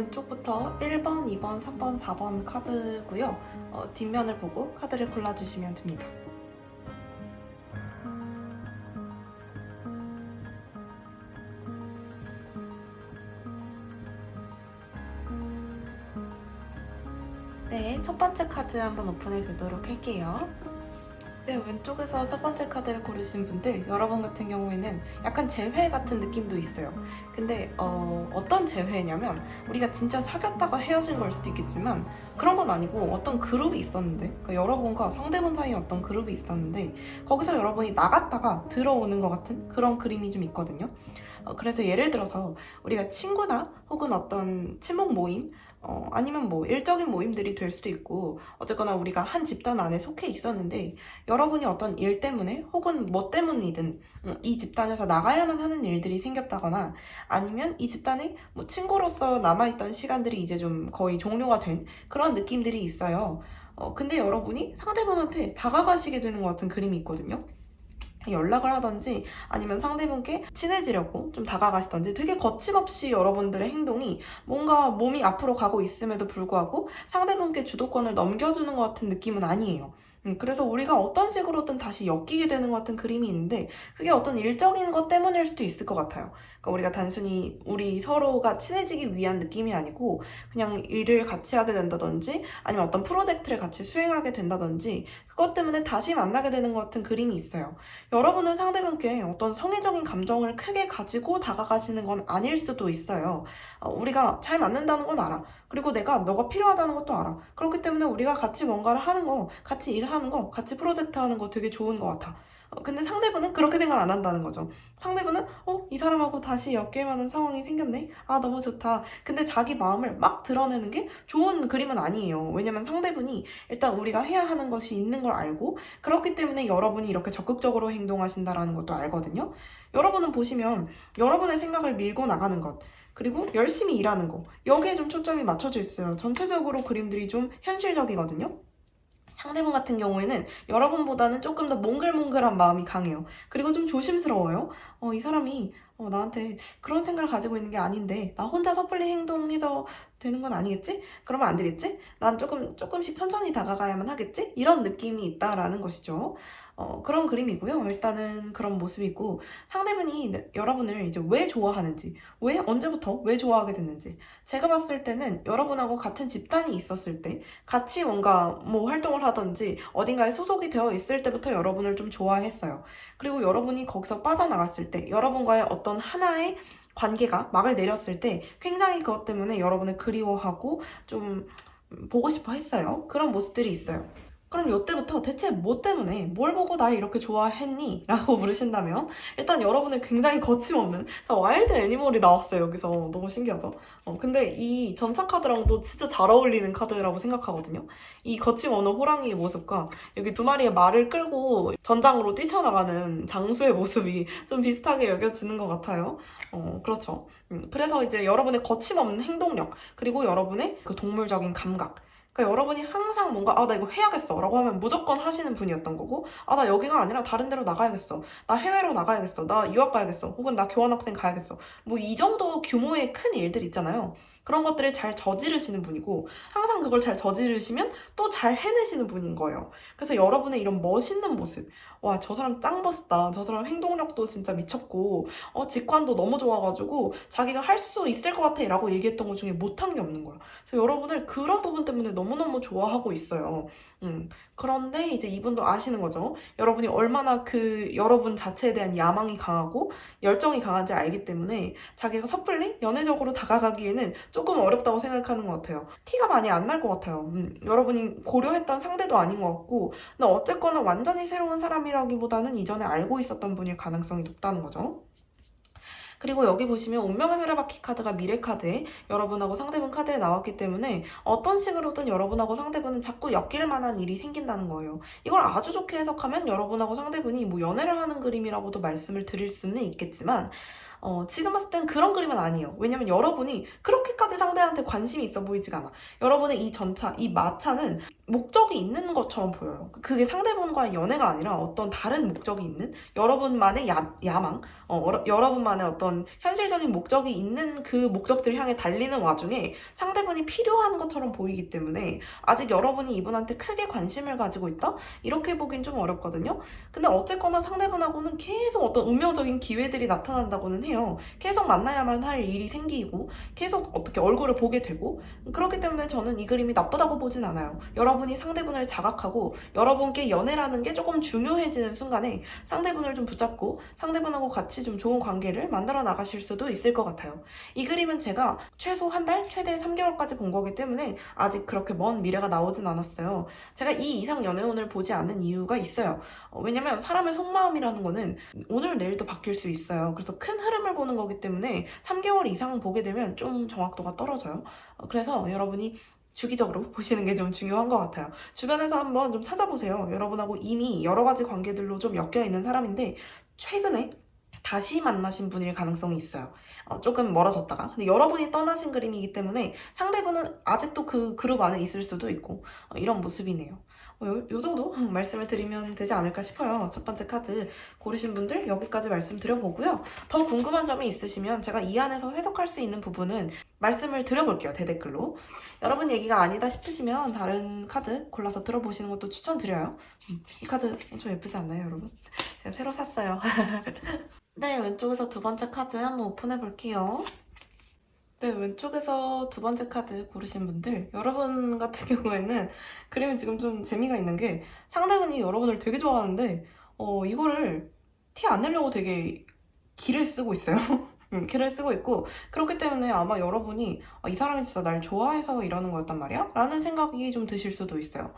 왼쪽부터 1번, 2번, 3번, 4번 카드고요. 뒷면을 보고 카드를 골라주시면 됩니다. 네, 첫 번째 카드 한번 오픈해 보도록 할게요. 네, 왼쪽에서 첫 번째 카드를 고르신 분들, 여러분 같은 경우에는 약간 재회 같은 느낌도 있어요. 근데 어떤 재회냐면 우리가 진짜 사귀었다가 헤어진 걸 수도 있겠지만 그런 건 아니고 어떤 그룹이 있었는데, 그러니까 여러분과 상대분 사이에 어떤 그룹이 있었는데 거기서 여러분이 나갔다가 들어오는 것 같은 그런 그림이 좀 있거든요. 그래서 예를 들어서 우리가 친구나 혹은 어떤 친목 모임, 아니면 뭐 일적인 모임들이 될 수도 있고, 어쨌거나 우리가 한 집단 안에 속해 있었는데 여러분이 어떤 일 때문에 혹은 뭐 때문이든 이 집단에서 나가야만 하는 일들이 생겼다거나, 아니면 이 집단에 뭐 친구로서 남아있던 시간들이 이제 좀 거의 종료가 된 그런 느낌들이 있어요. 근데 여러분이 상대분한테 다가가시게 되는 것 같은 그림이 있거든요. 연락을 하던지 아니면 상대분께 친해지려고 좀 다가가시던지 되게 거침없이 여러분들의 행동이 뭔가 몸이 앞으로 가고 있음에도 불구하고 상대분께 주도권을 넘겨주는 것 같은 느낌은 아니에요. 그래서 우리가 어떤 식으로든 다시 엮이게 되는 것 같은 그림이 있는데, 그게 어떤 일적인 것 때문일 수도 있을 것 같아요. 그러니까 우리가 단순히 우리 서로가 친해지기 위한 느낌이 아니고 그냥 일을 같이 하게 된다든지 아니면 어떤 프로젝트를 같이 수행하게 된다든지 그것 때문에 다시 만나게 되는 것 같은 그림이 있어요. 여러분은 상대방께 어떤 성애적인 감정을 크게 가지고 다가가시는 건 아닐 수도 있어요. 우리가 잘 맞는다는 건 알아. 그리고 내가 너가 필요하다는 것도 알아. 그렇기 때문에 우리가 같이 뭔가를 하는 거, 같이 일하는 거, 같이 프로젝트 하는 거 되게 좋은 것 같아. 근데 상대분은 그렇게 생각 안 한다는 거죠. 상대분은 이 사람하고 다시 엮일 만한 상황이 생겼네? 아, 너무 좋다. 근데 자기 마음을 막 드러내는 게 좋은 그림은 아니에요. 왜냐면 상대분이 일단 우리가 해야 하는 것이 있는 걸 알고, 그렇기 때문에 여러분이 이렇게 적극적으로 행동하신다라는 것도 알거든요. 여러분은 보시면 여러분의 생각을 밀고 나가는 것, 그리고 열심히 일하는 거, 여기에 좀 초점이 맞춰져 있어요. 전체적으로 그림들이 좀 현실적이거든요. 상대분 같은 경우에는 여러분보다는 조금 더 몽글몽글한 마음이 강해요. 그리고 좀 조심스러워요. 이 사람이 나한테 그런 생각을 가지고 있는 게 아닌데 나 혼자 섣불리 행동해서 되는 건 아니겠지? 그러면 안 되겠지? 난 조금씩 천천히 다가가야만 하겠지? 이런 느낌이 있다라는 것이죠. 그런 그림이고요. 일단은 그런 모습이고, 상대분이 여러분을 이제 왜 좋아하는지, 왜 언제부터 왜 좋아하게 됐는지, 제가 봤을 때는 여러분하고 같은 집단이 있었을 때, 같이 뭔가 뭐 활동을 하든지 어딘가에 소속이 되어 있을 때부터 여러분을 좀 좋아했어요. 그리고 여러분이 거기서 빠져나갔을 때, 여러분과의 어떤 하나의 관계가 막을 내렸을 때 굉장히 그것 때문에 여러분을 그리워하고 좀 보고 싶어 했어요. 그런 모습들이 있어요. 그럼 이때부터 대체 뭐 때문에, 뭘 보고 날 이렇게 좋아했니? 라고 물으신다면 일단 여러분은 굉장히 거침없는 와일드 애니멀이 나왔어요. 여기서 너무 신기하죠? 근데 이 전차 카드랑도 진짜 잘 어울리는 카드라고 생각하거든요. 이 거침없는 호랑이의 모습과 여기 두 마리의 말을 끌고 전장으로 뛰쳐나가는 장수의 모습이 좀 비슷하게 여겨지는 것 같아요. 그렇죠. 그래서 이제 여러분의 거침없는 행동력, 그리고 여러분의 그 동물적인 감각, 그러니까 여러분이 항상 뭔가 나 이거 해야겠어 라고 하면 무조건 하시는 분이었던 거고, 나 여기가 아니라 다른 데로 나가야겠어, 나 해외로 나가야겠어, 나 유학 가야겠어, 혹은 나 교환학생 가야겠어, 뭐 이 정도 규모의 큰 일들 있잖아요. 그런 것들을 잘 저지르시는 분이고, 항상 그걸 잘 저지르시면 또 잘 해내시는 분인 거예요. 그래서 여러분의 이런 멋있는 모습, 와, 저 사람 짱 멋있다, 저 사람 행동력도 진짜 미쳤고 직관도 너무 좋아가지고 자기가 할 수 있을 것 같아 라고 얘기했던 것 중에 못한 게 없는 거야. 그래서 여러분을 그런 부분 때문에 너무너무 좋아하고 있어요. 그런데 이제 이분도 아시는 거죠. 여러분이 얼마나 그 여러분 자체에 대한 야망이 강하고 열정이 강한지 알기 때문에 자기가 섣불리 연애적으로 다가가기에는 조금 어렵다고 생각하는 것 같아요. 티가 많이 안 날 것 같아요. 여러분이 고려했던 상대도 아닌 것 같고, 근데 어쨌거나 완전히 새로운 사람이라기보다는 이전에 알고 있었던 분일 가능성이 높다는 거죠. 그리고 여기 보시면 운명의 수레바퀴 카드가 미래 카드에 여러분하고 상대분 카드에 나왔기 때문에 어떤 식으로든 여러분하고 상대분은 자꾸 엮일 만한 일이 생긴다는 거예요. 이걸 아주 좋게 해석하면 여러분하고 상대분이 뭐 연애를 하는 그림이라고도 말씀을 드릴 수는 있겠지만, 지금 봤을 땐 그런 그림은 아니에요. 왜냐면 여러분이 그렇게까지 상대한테 관심이 있어 보이지가 않아. 여러분의 이 전차, 이 마차는 목적이 있는 것처럼 보여요. 그게 상대분과의 연애가 아니라 어떤 다른 목적이 있는 여러분만의 야망, 여러분만의 어떤 현실적인 목적이 있는 그 목적지를 향해 달리는 와중에 상대분이 필요한 것처럼 보이기 때문에 아직 여러분이 이분한테 크게 관심을 가지고 있다? 이렇게 보긴 좀 어렵거든요. 근데 어쨌거나 상대분하고는 계속 어떤 운명적인 기회들이 나타난다고는 해요. 계속 만나야만 할 일이 생기고 계속 어떻게 얼굴을 보게 되고, 그렇기 때문에 저는 이 그림이 나쁘다고 보진 않아요. 여러분이 상대분을 자각하고 여러분께 연애라는 게 조금 중요해지는 순간에 상대분을 좀 붙잡고 상대분하고 같이 좀 좋은 관계를 만들어 나가실 수도 있을 것 같아요. 이 그림은 제가 최소 한 달, 최대 3개월까지 본 거기 때문에 아직 그렇게 먼 미래가 나오진 않았어요. 제가 이 이상 연애운을 보지 않는 이유가 있어요. 왜냐면 사람의 속마음이라는 거는 오늘 내일도 바뀔 수 있어요. 그래서 큰 흐름을 보는 거기 때문에 3개월 이상 보게 되면 좀 정확도가 떨어져요. 그래서 여러분이 주기적으로 보시는 게 좀 중요한 것 같아요. 주변에서 한번 좀 찾아보세요. 여러분하고 이미 여러 가지 관계들로 좀 엮여 있는 사람인데 최근에 다시 만나신 분일 가능성이 있어요. 조금 멀어졌다가. 근데 여러분이 떠나신 그림이기 때문에 상대분은 아직도 그 그룹 안에 있을 수도 있고 이런 모습이네요. 요 정도 말씀을 드리면 되지 않을까 싶어요. 첫 번째 카드 고르신 분들 여기까지 말씀드려보고요. 더 궁금한 점이 있으시면 제가 이 안에서 해석할 수 있는 부분은 말씀을 드려볼게요. 대댓글로. 여러분 얘기가 아니다 싶으시면 다른 카드 골라서 들어보시는 것도 추천드려요. 이 카드 엄청 예쁘지 않나요, 여러분? 제가 새로 샀어요. 네, 왼쪽에서 두 번째 카드 한번 오픈해 볼게요. 네, 왼쪽에서 두 번째 카드 고르신 분들, 여러분 같은 경우에는 그림이 지금 좀 재미가 있는 게 상대분이 여러분을 되게 좋아하는데 이거를 티 안 내려고 되게 기를 쓰고 있어요. 기를 쓰고 있고, 그렇기 때문에 아마 여러분이 이 사람이 진짜 날 좋아해서 이러는 거였단 말이야? 라는 생각이 좀 드실 수도 있어요.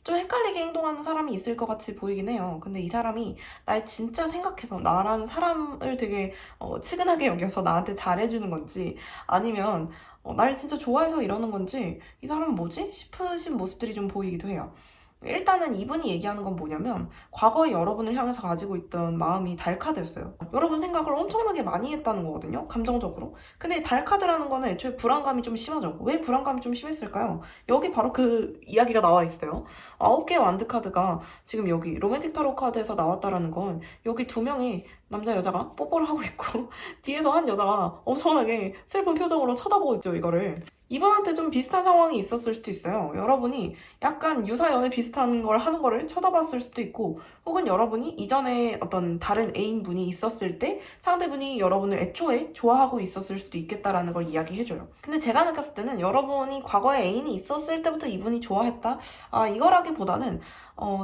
좀 헷갈리게 행동하는 사람이 있을 것 같이 보이긴 해요. 근데 이 사람이 날 진짜 생각해서 나라는 사람을 되게 치근하게 여겨서 나한테 잘해주는 건지, 아니면 날 진짜 좋아해서 이러는 건지 이 사람은 뭐지? 싶으신 모습들이 좀 보이기도 해요. 일단은 이분이 얘기하는 건 뭐냐면 과거에 여러분을 향해서 가지고 있던 마음이 달카드였어요. 여러분 생각을 엄청나게 많이 했다는 거거든요. 감정적으로. 근데 달카드라는 거는 애초에 불안감이 좀 심하죠. 왜 불안감이 좀 심했을까요? 여기 바로 그 이야기가 나와 있어요. 9개의 완드 카드가 지금 여기 로맨틱 타로 카드에서 나왔다라는 건 여기 두 명의 남자 여자가 뽀뽀를 하고 있고 뒤에서 한 여자가 엄청나게 슬픈 표정으로 쳐다보고 있죠, 이거를. 이분한테 좀 비슷한 상황이 있었을 수도 있어요. 여러분이 약간 유사연애 비슷한 걸 하는 거를 쳐다봤을 수도 있고, 혹은 여러분이 이전에 어떤 다른 애인분이 있었을 때 상대분이 여러분을 애초에 좋아하고 있었을 수도 있겠다라는 걸 이야기해줘요. 근데 제가 느꼈을 때는 여러분이 과거에 애인이 있었을 때부터 이분이 좋아했다? 이거라기보다는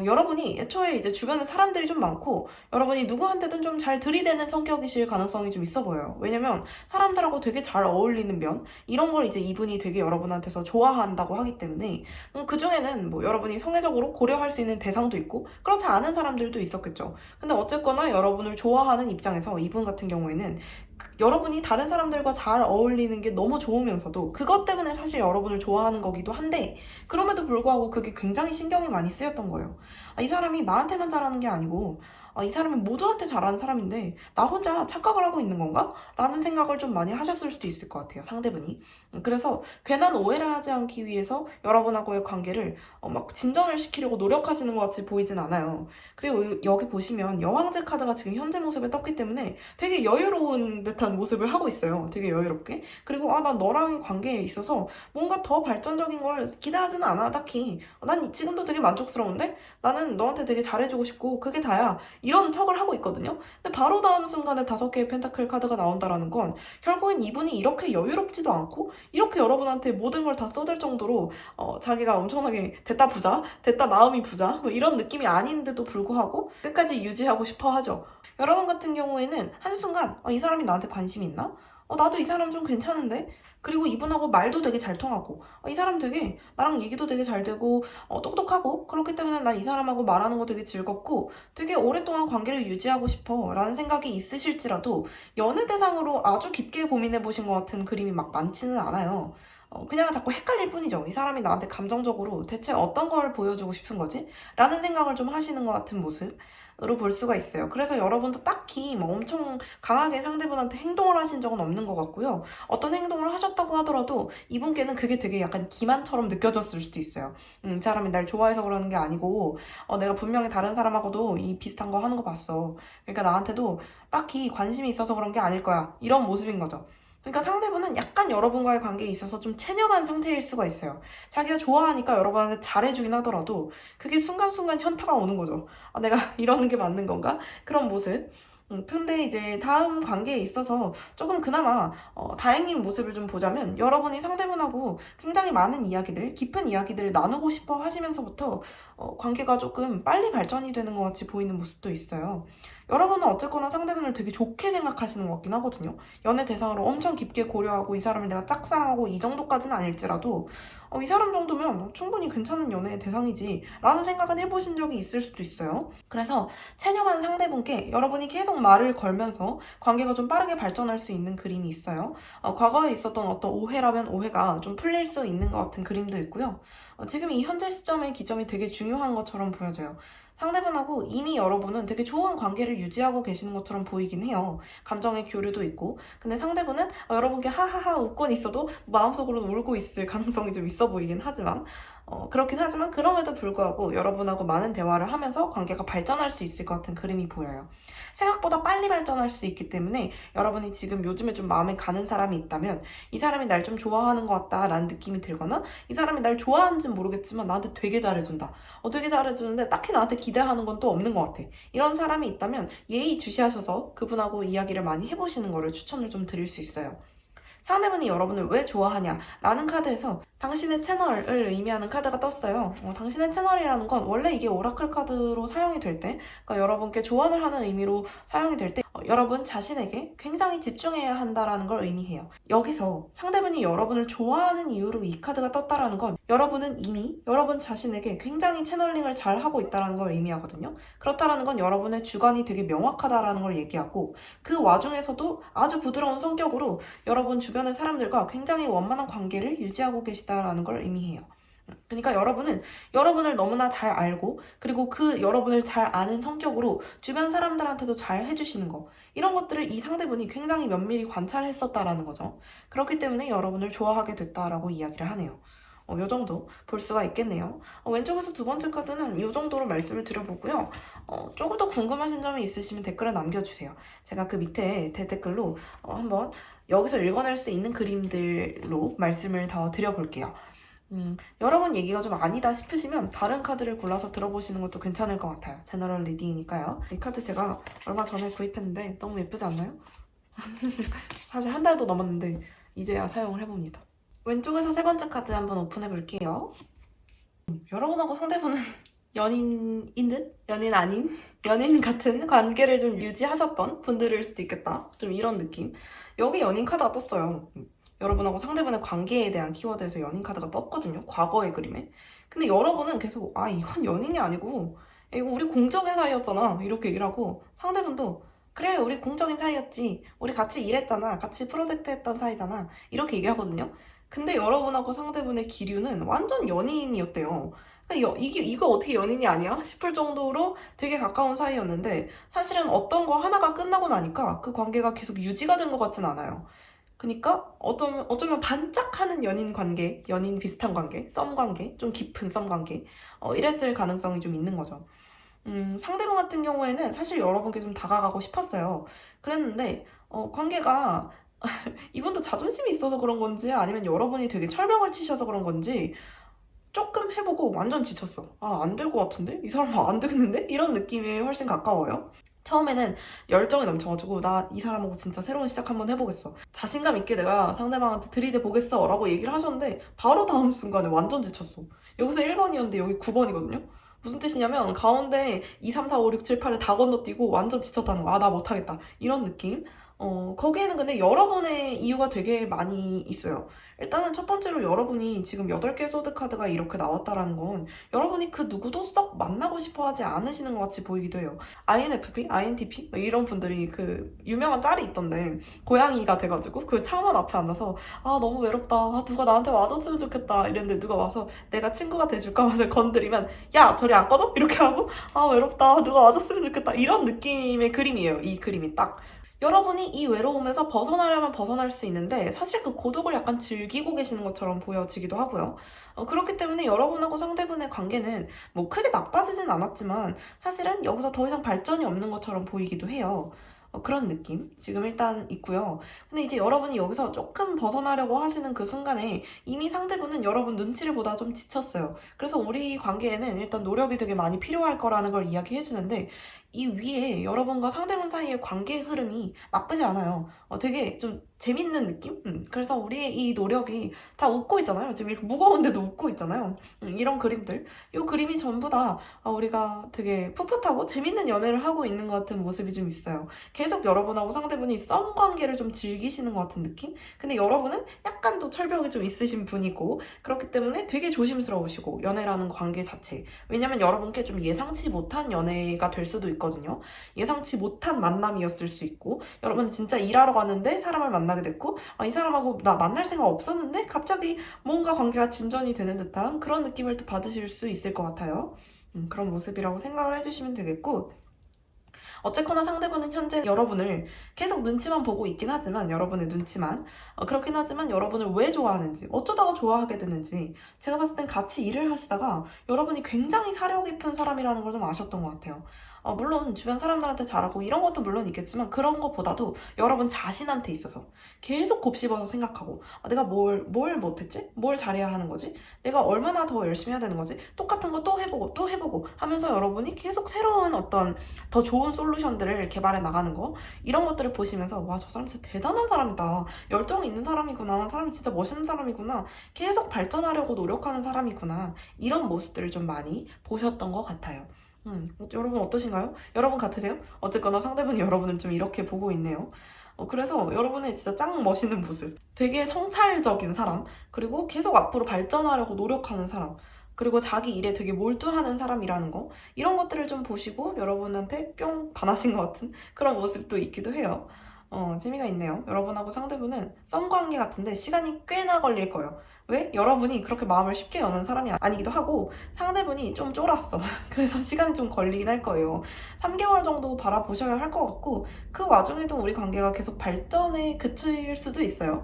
여러분이 애초에 이제 주변에 사람들이 좀 많고 여러분이 누구한테든 좀 잘 들이대는 성격이실 가능성이 좀 있어 보여요. 왜냐면 사람들하고 되게 잘 어울리는 면, 이런 걸 이제 이분이 되게 여러분한테서 좋아한다고 하기 때문에 그 중에는 뭐 여러분이 성애적으로 고려할 수 있는 대상도 있고 그렇지 않은 사람들도 있었겠죠. 근데 어쨌거나 여러분을 좋아하는 입장에서 이분 같은 경우에는 여러분이 다른 사람들과 잘 어울리는 게 너무 좋으면서도 그것 때문에 사실 여러분을 좋아하는 거기도 한데, 그럼에도 불구하고 그게 굉장히 신경이 많이 쓰였던 거예요. 이 사람이 나한테만 잘하는 게 아니고 이 사람은 모두한테 잘하는 사람인데 나 혼자 착각을 하고 있는 건가? 라는 생각을 좀 많이 하셨을 수도 있을 것 같아요, 상대분이. 그래서 괜한 오해를 하지 않기 위해서 여러분하고의 관계를 막 진전을 시키려고 노력하시는 것 같이 보이진 않아요. 그리고 여기 보시면 여왕제 카드가 지금 현재 모습에 떴기 때문에 되게 여유로운 듯한 모습을 하고 있어요. 되게 여유롭게. 그리고 난 너랑의 관계에 있어서 뭔가 더 발전적인 걸 기대하지는 않아, 딱히. 난 지금도 되게 만족스러운데? 나는 너한테 되게 잘해주고 싶고 그게 다야. 이런 척을 하고 있거든요. 근데 바로 다음 순간에 5개의 펜타클 카드가 나온다라는 건 결국엔 이분이 이렇게 여유롭지도 않고 이렇게 여러분한테 모든 걸 다 쏟을 정도로 자기가 엄청나게 됐다 부자, 됐다 마음이 부자, 뭐 이런 느낌이 아닌데도 불구하고 끝까지 유지하고 싶어 하죠. 여러분 같은 경우에는 한순간 이 사람이 나한테 관심이 있나? 나도 이 사람 좀 괜찮은데? 그리고 이분하고 말도 되게 잘 통하고 이 사람 되게 나랑 얘기도 되게 잘 되고 똑똑하고, 그렇기 때문에 나 이 사람하고 말하는 거 되게 즐겁고 되게 오랫동안 관계를 유지하고 싶어 라는 생각이 있으실지라도 연애 대상으로 아주 깊게 고민해 보신 것 같은 그림이 막 많지는 않아요. 그냥 자꾸 헷갈릴 뿐이죠. 이 사람이 나한테 감정적으로 대체 어떤 걸 보여주고 싶은 거지? 라는 생각을 좀 하시는 것 같은 모습으로 볼 수가 있어요. 그래서 여러분도 딱히 뭐 엄청 강하게 상대분한테 행동을 하신 적은 없는 것 같고요. 어떤 행동을 하셨다고 하더라도 이분께는 그게 되게 약간 기만처럼 느껴졌을 수도 있어요. 이 사람이 날 좋아해서 그러는 게 아니고 내가 분명히 다른 사람하고도 이 비슷한 거 하는 거 봤어. 그러니까 나한테도 딱히 관심이 있어서 그런 게 아닐 거야. 이런 모습인 거죠. 그러니까 상대분은 약간 여러분과의 관계에 있어서 좀 체념한 상태일 수가 있어요. 자기가 좋아하니까 여러분한테 잘해주긴 하더라도 그게 순간순간 현타가 오는 거죠. 내가 이러는 게 맞는 건가? 그런 모습. 근데 이제 다음 관계에 있어서 조금 그나마 다행인 모습을 좀 보자면 여러분이 상대분하고 굉장히 많은 이야기들, 깊은 이야기들을 나누고 싶어 하시면서부터 관계가 조금 빨리 발전이 되는 것 같이 보이는 모습도 있어요. 여러분은 어쨌거나 상대분을 되게 좋게 생각하시는 것 같긴 하거든요. 연애 대상으로 엄청 깊게 고려하고 이 사람을 내가 짝사랑하고 이 정도까지는 아닐지라도 이 사람 정도면 충분히 괜찮은 연애의 대상이지 라는 생각은 해보신 적이 있을 수도 있어요. 그래서 체념한 상대분께 여러분이 계속 말을 걸면서 관계가 좀 빠르게 발전할 수 있는 그림이 있어요. 과거에 있었던 어떤 오해라면 오해가 좀 풀릴 수 있는 것 같은 그림도 있고요. 지금 이 현재 시점의 기점이 되게 중요한 것처럼 보여져요. 상대분하고 이미 여러분은 되게 좋은 관계를 유지하고 계시는 것처럼 보이긴 해요. 감정의 교류도 있고. 근데 상대분은 여러분께 하하하 웃곤 있어도 마음속으로는 울고 있을 가능성이 좀 있어 보이긴 하지만 그렇긴 하지만 그럼에도 불구하고 여러분하고 많은 대화를 하면서 관계가 발전할 수 있을 것 같은 그림이 보여요. 생각보다 빨리 발전할 수 있기 때문에 여러분이 지금 요즘에 좀 마음에 가는 사람이 있다면 이 사람이 날 좀 좋아하는 것 같다라는 느낌이 들거나 이 사람이 날 좋아하는지는 모르겠지만 나한테 되게 잘해준다. 되게 잘해주는데 딱히 나한테 기대하는 건 또 없는 것 같아. 이런 사람이 있다면 예의주시하셔서 그분하고 이야기를 많이 해보시는 거를 추천을 좀 드릴 수 있어요. 상대분이 여러분을 왜 좋아하냐 라는 카드에서 당신의 채널을 의미하는 카드가 떴어요. 당신의 채널이라는 건 원래 이게 오라클 카드로 사용이 될 때, 그러니까 여러분께 조언을 하는 의미로 사용이 될 때, 여러분 자신에게 굉장히 집중해야 한다라는 걸 의미해요. 여기서 상대분이 여러분을 좋아하는 이유로 이 카드가 떴다라는 건 여러분은 이미 여러분 자신에게 굉장히 채널링을 잘 하고 있다라는 걸 의미하거든요. 그렇다라는 건 여러분의 주관이 되게 명확하다라는 걸 얘기하고 그 와중에서도 아주 부드러운 성격으로 여러분 주변의 사람들과 굉장히 원만한 관계를 유지하고 계시다라는 걸 의미해요. 그러니까 여러분은 여러분을 너무나 잘 알고 그리고 그 여러분을 잘 아는 성격으로 주변 사람들한테도 잘 해주시는 거 이런 것들을 이 상대분이 굉장히 면밀히 관찰했었다라는 거죠. 그렇기 때문에 여러분을 좋아하게 됐다라고 이야기를 하네요. 요 정도 볼 수가 있겠네요. 왼쪽에서 두 번째 카드는 요 정도로 말씀을 드려보고요. 조금 더 궁금하신 점이 있으시면 댓글을 남겨주세요. 제가 그 밑에 대댓글로 한번 여기서 읽어낼 수 있는 그림들로 말씀을 더 드려볼게요. 여러분 얘기가 좀 아니다 싶으시면 다른 카드를 골라서 들어보시는 것도 괜찮을 것 같아요. 제너럴 리딩이니까요. 이 카드 제가 얼마 전에 구입했는데 너무 예쁘지 않나요? 사실 한 달도 넘었는데 이제야 사용을 해봅니다. 왼쪽에서 세 번째 카드 한번 오픈해 볼게요. 여러분하고 상대분은 연인인 듯? 연인 아닌? 연인 같은 관계를 좀 유지하셨던 분들일 수도 있겠다. 좀 이런 느낌. 여기 연인 카드가 떴어요. 여러분하고 상대분의 관계에 대한 키워드에서 연인 카드가 떴거든요. 과거의 그림에. 근데 여러분은 계속 이건 연인이 아니고 이거 우리 공적인 사이였잖아. 이렇게 얘기를 하고 상대분도 그래 우리 공적인 사이였지. 우리 같이 일했잖아. 같이 프로젝트 했던 사이잖아. 이렇게 얘기하거든요. 근데 여러분하고 상대분의 기류는 완전 연인이었대요. 그러니까 이거 어떻게 연인이 아니야? 싶을 정도로 되게 가까운 사이였는데 사실은 어떤 거 하나가 끝나고 나니까 그 관계가 계속 유지가 된 것 같진 않아요. 그러니까 어쩌면 반짝하는 연인 관계, 연인 비슷한 관계, 썸 관계, 좀 깊은 썸 관계 이랬을 가능성이 좀 있는 거죠. 상대방 같은 경우에는 사실 여러분께 좀 다가가고 싶었어요. 그랬는데 관계가 이분도 자존심이 있어서 그런 건지 아니면 여러분이 되게 철벽을 치셔서 그런 건지 조금 해보고 완전 지쳤어. 안 될 것 같은데? 이 사람 안 되겠는데? 이런 느낌이 훨씬 가까워요. 처음에는 열정이 넘쳐가지고 나 이 사람하고 진짜 새로운 시작 한번 해보겠어. 자신감 있게 내가 상대방한테 들이대 보겠어 라고 얘기를 하셨는데 바로 다음 순간에 완전 지쳤어. 여기서 1번이었는데 여기 9번이거든요. 무슨 뜻이냐면 가운데 2, 3, 4, 5, 6, 7, 8을 다 건너뛰고 완전 지쳤다는 거야. 나 못하겠다. 이런 느낌. 거기에는 근데 여러분의 이유가 되게 많이 있어요. 일단은 첫 번째로 여러분이 지금 8개 소드카드가 이렇게 나왔다라는 건 여러분이 그 누구도 썩 만나고 싶어 하지 않으시는 것 같이 보이기도 해요. INFP, INTP 이런 분들이 그 유명한 짤이 있던데 고양이가 돼가지고 그 창문 앞에 앉아서 아 너무 외롭다. 아 누가 나한테 와줬으면 좋겠다. 이랬는데 누가 와서 내가 친구가 돼줄까 하면서 건드리면 야 저리 안 꺼져? 이렇게 하고 아 외롭다. 누가 와줬으면 좋겠다. 이런 느낌의 그림이에요. 이 그림이 딱. 여러분이 이 외로움에서 벗어나려면 벗어날 수 있는데 사실 그 고독을 약간 즐기고 계시는 것처럼 보여지기도 하고요. 그렇기 때문에 여러분하고 상대분의 관계는 뭐 크게 나빠지진 않았지만 사실은 여기서 더 이상 발전이 없는 것처럼 보이기도 해요. 그런 느낌 지금 일단 있고요. 근데 이제 여러분이 여기서 조금 벗어나려고 하시는 그 순간에 이미 상대분은 여러분 눈치를 보다 좀 지쳤어요. 그래서 우리 관계에는 일단 노력이 되게 많이 필요할 거라는 걸 이야기해 주는데 이 위에 여러분과 상대분 사이의 관계의 흐름이 나쁘지 않아요. 되게 좀 재밌는 느낌? 그래서 우리의 이 노력이 다 웃고 있잖아요. 지금 이렇게 무거운데도 웃고 있잖아요. 이런 그림들. 이 그림이 전부 다 우리가 되게 풋풋하고 재밌는 연애를 하고 있는 것 같은 모습이 좀 있어요. 계속 여러분하고 상대분이 썸 관계를 좀 즐기시는 것 같은 느낌? 근데 여러분은 약간 또 철벽이 좀 있으신 분이고 그렇기 때문에 되게 조심스러우시고 연애라는 관계 자체. 왜냐면 여러분께 좀 예상치 못한 연애가 될 수도 있거든요. 예상치 못한 만남이었을 수 있고 여러분 진짜 일하러 갔는데 사람을 만나게 됐고 이 사람하고 나 만날 생각 없었는데 갑자기 뭔가 관계가 진전이 되는 듯한 그런 느낌을 또 받으실 수 있을 것 같아요. 그런 모습이라고 생각을 해주시면 되겠고 어쨌거나 상대분은 현재 여러분을 계속 눈치만 보고 있긴 하지만 여러분의 눈치만 그렇긴 하지만 여러분을 왜 좋아하는지 어쩌다가 좋아하게 되는지 제가 봤을 땐 같이 일을 하시다가 여러분이 굉장히 사려 깊은 사람이라는 걸 좀 아셨던 것 같아요. 물론 주변 사람들한테 잘하고 이런 것도 물론 있겠지만 그런 것보다도 여러분 자신한테 있어서 계속 곱씹어서 생각하고 내가 뭘 못했지? 뭘 잘해야 하는 거지? 내가 얼마나 더 열심히 해야 되는 거지? 똑같은 거 또 해보고 또 해보고 하면서 여러분이 계속 새로운 어떤 더 좋은 솔루션들을 개발해 나가는 거 이런 것들을 보시면서 와 저 사람 진짜 대단한 사람이다. 열정이 있는 사람이구나. 사람이 진짜 멋있는 사람이구나. 계속 발전하려고 노력하는 사람이구나. 이런 모습들을 좀 많이 보셨던 것 같아요. 여러분 어떠신가요? 여러분 같으세요? 어쨌거나 상대분이 여러분을 좀 이렇게 보고 있네요. 그래서 여러분의 진짜 짱 멋있는 모습. 되게 성찰적인 사람, 그리고 계속 앞으로 발전하려고 노력하는 사람, 그리고 자기 일에 되게 몰두하는 사람이라는 거 이런 것들을 좀 보시고 여러분한테 뿅 반하신 것 같은 그런 모습도 있기도 해요. 재미가 있네요. 여러분하고 상대분은 썸 관계 같은데 시간이 꽤나 걸릴 거예요. 왜? 여러분이 그렇게 마음을 쉽게 여는 사람이 아니기도 하고 상대분이 좀 쫄았어. 그래서 시간이 좀 걸리긴 할 거예요. 3개월 정도 바라보셔야 할 것 같고 그 와중에도 우리 관계가 계속 발전에 그칠 수도 있어요.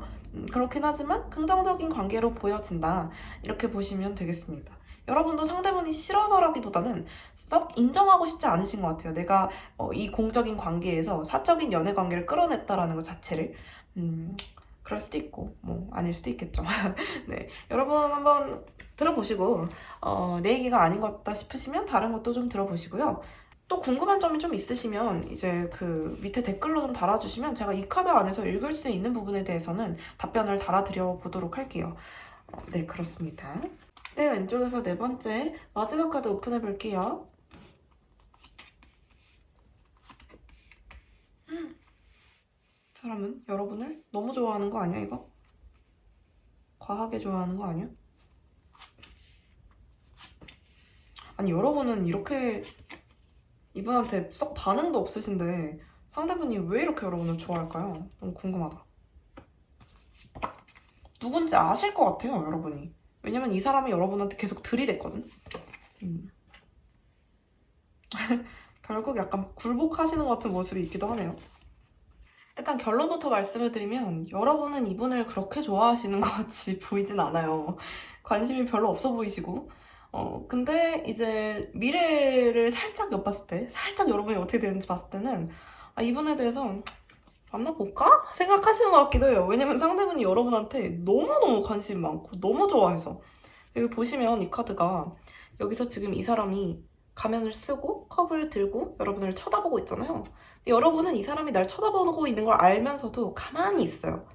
그렇긴 하지만 긍정적인 관계로 보여진다. 이렇게 보시면 되겠습니다. 여러분도 상대분이 싫어서라기보다는 썩 인정하고 싶지 않으신 것 같아요. 내가 이 공적인 관계에서 사적인 연애 관계를 끌어냈다라는 것 자체를 그럴 수도 있고 뭐 아닐 수도 있겠죠. 네, 여러분 한번 들어보시고 내 얘기가 아닌 것 같다 싶으시면 다른 것도 좀 들어보시고요. 또 궁금한 점이 좀 있으시면 이제 그 밑에 댓글로 좀 달아주시면 제가 이 카드 안에서 읽을 수 있는 부분에 대해서는 답변을 달아드려 보도록 할게요. 네, 그렇습니다. 네, 왼쪽에서 네 번째 마지막 카드 오픈해 볼게요. 사람은 여러분을 너무 좋아하는 거 아니야, 이거? 과하게 좋아하는 거 아니야? 아니, 여러분은 이렇게 이분한테 썩 반응도 없으신데 상대분이 왜 이렇게 여러분을 좋아할까요? 너무 궁금하다. 누군지 아실 것 같아요, 여러분이. 왜냐면 이 사람이 여러분한테 계속 들이댔거든. 결국 약간 굴복하시는 것 같은 모습이 있기도 하네요. 일단 결론부터 말씀을 드리면 여러분은 이분을 그렇게 좋아하시는 것 같이 보이진 않아요. 관심이 별로 없어 보이시고 근데 이제 미래를 살짝 엿봤을 때 살짝 여러분이 어떻게 되는지 봤을 때는 이분에 대해서 만나볼까? 생각하시는 것 같기도 해요. 왜냐면 상대분이 여러분한테 너무너무 관심이 많고 너무 좋아해서 여기 보시면 이 카드가 여기서 지금 이 사람이 가면을 쓰고 컵을 들고 여러분을 쳐다보고 있잖아요. 근데 여러분은 이 사람이 날 쳐다보고 있는 걸 알면서도 가만히 있어요.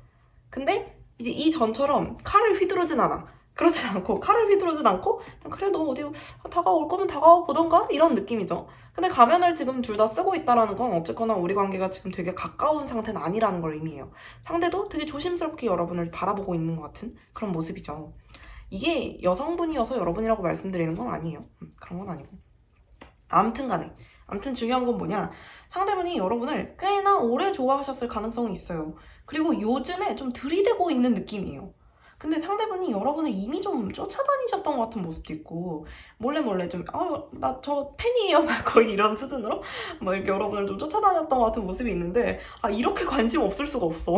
근데 이제 이 전처럼 칼을 휘두르진 않아. 그렇진 않고 칼을 휘두르진 않고 그냥 그래 너 어디 다가올 거면 다가와 보던가 이런 느낌이죠. 근데 가면을 지금 둘 다 쓰고 있다라는 건 어쨌거나 우리 관계가 지금 되게 가까운 상태는 아니라는 걸 의미해요. 상대도 되게 조심스럽게 여러분을 바라보고 있는 것 같은 그런 모습이죠. 이게 여성분이어서 여러분이라고 말씀드리는 건 아니에요. 그런 건 아니고. 아무튼 중요한 건 뭐냐, 상대분이 여러분을 꽤나 오래 좋아하셨을 가능성이 있어요. 그리고 요즘에 좀 들이대고 있는 느낌이에요. 근데 상대분이 여러분을 이미 좀 쫓아다니셨던 것 같은 모습도 있고 몰래 좀 나 저 팬이에요 막 거의 이런 수준으로 막 이렇게 여러분을 좀 쫓아다녔던 것 같은 모습이 있는데 이렇게 관심 없을 수가 없어.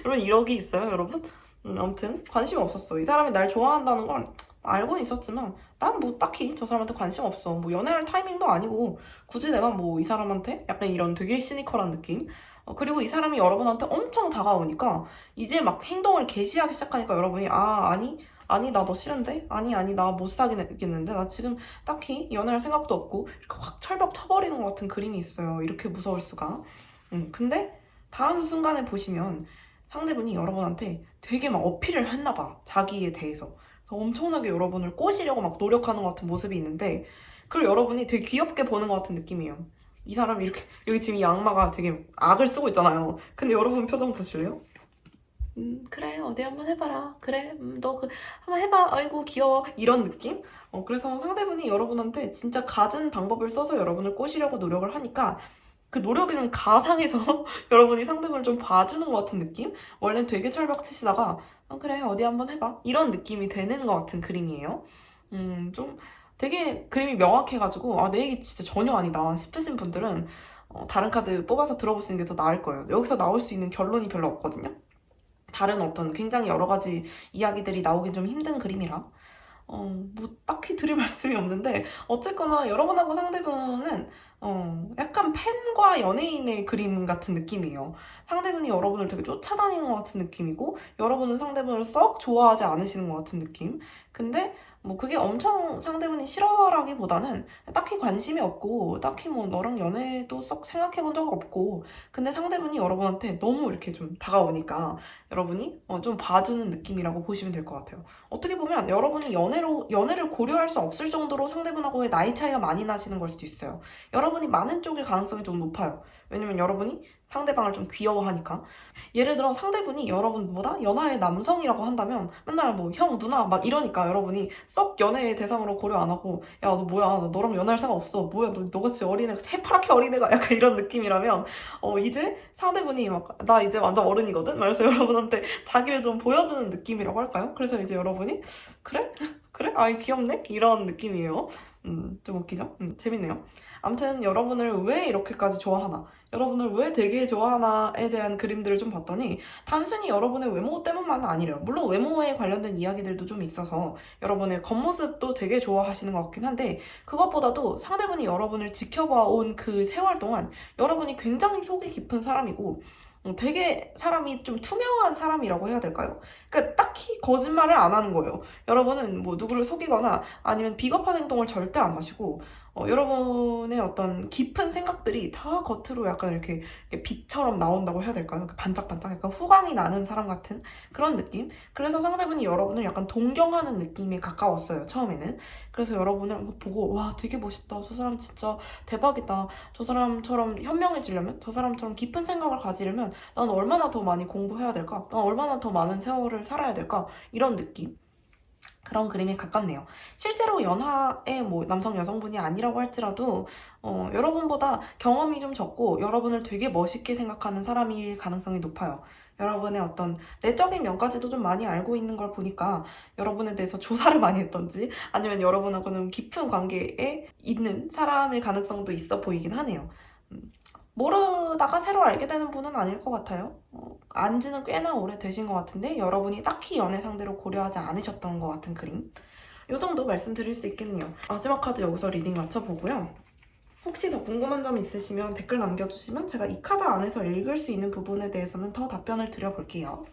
여러분 이러기 있어요 여러분? 아무튼 관심 없었어. 이 사람이 날 좋아한다는 걸 알고는 있었지만 난 뭐 딱히 저 사람한테 관심 없어. 뭐 연애할 타이밍도 아니고 굳이 내가 뭐 이 사람한테 약간 이런 되게 시니컬한 느낌. 그리고 이 사람이 여러분한테 엄청 다가오니까 이제 막 행동을 개시하기 시작하니까 여러분이 아니 나 너 싫은데? 아니 나 못 사귀겠는데? 나 지금 딱히 연애할 생각도 없고 이렇게 확 철벽 쳐버리는 것 같은 그림이 있어요. 이렇게 무서울 수가. 근데 다음 순간에 보시면 상대분이 여러분한테 되게 막 어필을 했나 봐. 자기에 대해서. 그래서 엄청나게 여러분을 꼬시려고 막 노력하는 것 같은 모습이 있는데 그걸 여러분이 되게 귀엽게 보는 것 같은 느낌이에요. 이 사람이 이렇게 여기 지금 이 악마가 되게 악을 쓰고 있잖아요. 근데 여러분 표정 보실래요? 그래 어디 한번 해봐라. 그래 너 한번 해봐. 아이고 귀여워. 이런 느낌? 그래서 상대분이 여러분한테 진짜 갖은 방법을 써서 여러분을 꼬시려고 노력을 하니까 그 노력이 좀 가상해서 여러분이 상대방을 좀 봐주는 것 같은 느낌? 원래는 되게 철벽 치시다가 그래 어디 한번 해봐 이런 느낌이 되는 것 같은 그림이에요. 좀 되게 그림이 명확해가지고 내 얘기 진짜 전혀 아니다 싶으신 분들은 다른 카드 뽑아서 들어보시는 게 더 나을 거예요. 여기서 나올 수 있는 결론이 별로 없거든요. 다른 어떤 굉장히 여러 가지 이야기들이 나오긴 좀 힘든 그림이라 뭐 딱히 드릴 말씀이 없는데 어쨌거나 여러분하고 상대분은 약간 팬과 연예인의 그림 같은 느낌이에요. 상대분이 여러분을 되게 쫓아다니는 것 같은 느낌이고 여러분은 상대분을 썩 좋아하지 않으시는 것 같은 느낌. 근데 뭐 그게 엄청 상대분이 싫어라기보다는 딱히 관심이 없고 딱히 뭐 너랑 연애도 썩 생각해 본 적 없고 근데 상대분이 여러분한테 너무 이렇게 좀 다가오니까 여러분이 좀 봐주는 느낌이라고 보시면 될 것 같아요. 어떻게 보면 여러분이 연애를 고려할 수 없을 정도로 상대분하고의 나이 차이가 많이 나시는 걸 수도 있어요. 여러분이 많은 쪽일 가능성이 좀 높아요. 왜냐면 여러분이 상대방을 좀 귀여워하니까. 예를 들어 상대분이 여러분보다 연하의 남성이라고 한다면 맨날 뭐 형, 누나 막 이러니까 여러분이 썩 연애의 대상으로 고려 안 하고 야 너 뭐야 나 너랑 연애할 생각 없어 뭐야 너같이 어린애 새파랗게 어린애가 약간 이런 느낌이라면 이제 상대분이 막 나 이제 완전 어른이거든? 말해서 여러분한테 자기를 좀 보여주는 느낌이라고 할까요? 그래서 이제 여러분이 그래? 그래? 아이 귀엽네? 이런 느낌이에요. 좀 웃기죠? 재밌네요. 아무튼 여러분을 왜 이렇게까지 좋아하나, 여러분을 왜 되게 좋아하나에 대한 그림들을 좀 봤더니 단순히 여러분의 외모 때문만은 아니래요. 물론 외모에 관련된 이야기들도 좀 있어서 여러분의 겉모습도 되게 좋아하시는 것 같긴 한데 그것보다도 상대분이 여러분을 지켜봐온 그 세월 동안 여러분이 굉장히 속이 깊은 사람이고 되게 사람이 좀 투명한 사람이라고 해야 될까요? 그러니까 딱히 거짓말을 안 하는 거예요. 여러분은 뭐 누구를 속이거나 아니면 비겁한 행동을 절대 안 하시고 여러분의 어떤 깊은 생각들이 다 겉으로 약간 이렇게 빛처럼 나온다고 해야 될까요? 이렇게 반짝반짝 약간 후광이 나는 사람 같은 그런 느낌? 그래서 상대분이 여러분을 약간 동경하는 느낌에 가까웠어요, 처음에는. 그래서 여러분을 보고 와 되게 멋있다. 저 사람 진짜 대박이다. 저 사람처럼 현명해지려면 저 사람처럼 깊은 생각을 가지려면 난 얼마나 더 많이 공부해야 될까? 난 얼마나 더 많은 세월을 살아야 될까? 이런 느낌. 그런 그림에 가깝네요. 실제로 연하의 뭐 남성 여성분이 아니라고 할지라도 여러분보다 경험이 좀 적고 여러분을 되게 멋있게 생각하는 사람일 가능성이 높아요. 여러분의 어떤 내적인 면까지도 좀 많이 알고 있는 걸 보니까 여러분에 대해서 조사를 많이 했던지 아니면 여러분하고는 깊은 관계에 있는 사람일 가능성도 있어 보이긴 하네요. 모르다가 새로 알게 되는 분은 아닐 것 같아요. 안지는 꽤나 오래되신 것 같은데 여러분이 딱히 연애 상대로 고려하지 않으셨던 것 같은 그림. 이 정도 말씀드릴 수 있겠네요. 마지막 카드 여기서 리딩 맞춰보고요. 혹시 더 궁금한 점 있으시면 댓글 남겨주시면 제가 이 카드 안에서 읽을 수 있는 부분에 대해서는 더 답변을 드려볼게요.